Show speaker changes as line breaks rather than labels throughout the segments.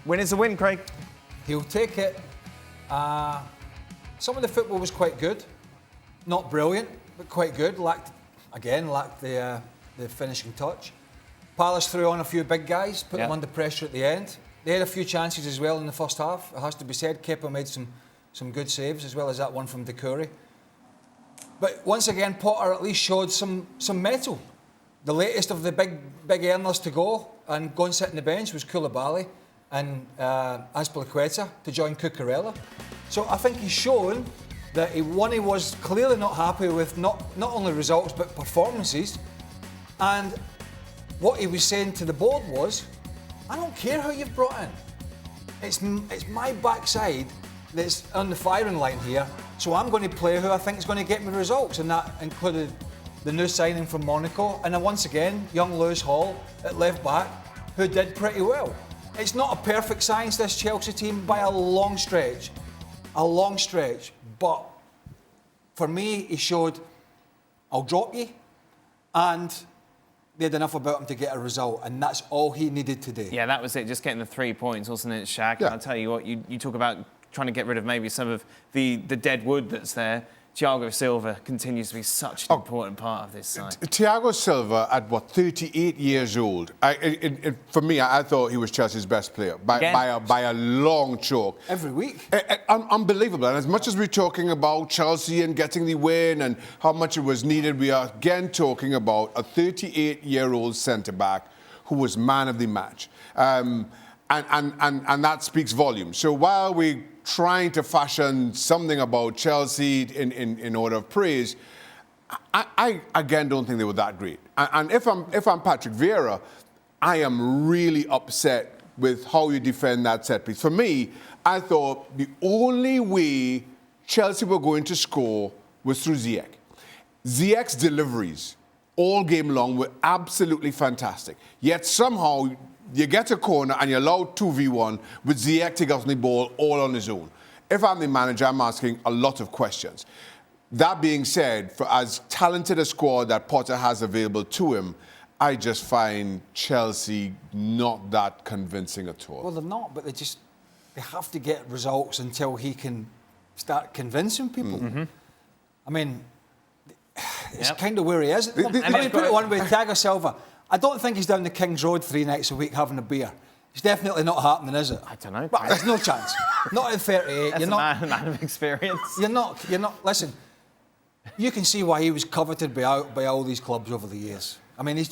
Win is a win, Craig.
He'll take it. Some of the football was quite good. Not brilliant, but quite good. Lacked the finishing touch. Palace threw on a few big guys, put them under pressure at the end. They had a few chances as well in the first half, it has to be said. Kepa made some good saves, as well as that one from Doucouré. But once again, Potter at least showed some mettle. The latest of the big earners to go and go and sit on the bench was Koulibaly and Azpilicueta to join Cucurella. So I think he's shown that he was clearly not happy with not only results but performances. And what he was saying to the board was, I don't care who you've brought in. It's my backside that's on the firing line here, so I'm going to play who I think is going to get me results, and that included the new signing from Monaco, and then once again, young Lewis Hall at left back, who did pretty well. It's not a perfect science, this Chelsea team, by a long stretch, but for me, he showed, I'll drop you, and they had enough about him to get a result, and that's all he needed to do.
Yeah, that was it, just getting the 3 points, wasn't it, Shaq?
Yeah.
And I'll tell you what, you talk about trying to get rid of maybe some of the dead wood that's there. Thiago Silva continues to be such an important part of this side.
Thiago Silva, at 38 years old, for me, I thought he was Chelsea's best player by a long chalk.
Every week.
Unbelievable. And as much as we're talking about Chelsea and getting the win and how much it was needed, we are again talking about a 38-year-old centre-back who was man of the match. And that speaks volumes. So while we're trying to fashion something about Chelsea in order of praise, I again don't think they were that great. And if I'm Patrick Vieira, I am really upset with how you defend that set piece. For me, I thought the only way Chelsea were going to score was through Ziyech. Ziyech's deliveries all game long were absolutely fantastic. Yet somehow you get a corner and you're allowed 2v1 with Ziyech taking off the ball all on his own. If I'm the manager, I'm asking a lot of questions. That being said, for as talented a squad that Potter has available to him, I just find Chelsea not that convincing at all.
Well, they're not, but they have to get results until he can start convincing people. Mm-hmm. I mean, it's kind of where he is. Put it one way, Thiago Silva. I don't think he's down the King's Road 3 nights a week having a beer. It's definitely not happening, is it?
I don't know.
But there's no chance. Not at 38.
That's a man of experience. You're
not. Listen, you can see why he was coveted by all these clubs over the years. I mean, he's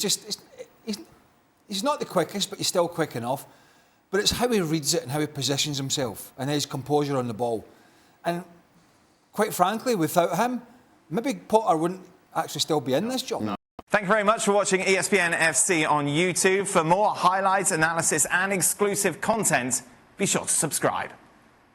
not the quickest, but he's still quick enough. But it's how he reads it and how he positions himself and his composure on the ball. And quite frankly, without him, maybe Potter wouldn't actually still be in this job.
No. Thank you very much for watching ESPN FC on YouTube. For more highlights, analysis and exclusive content, be sure to subscribe.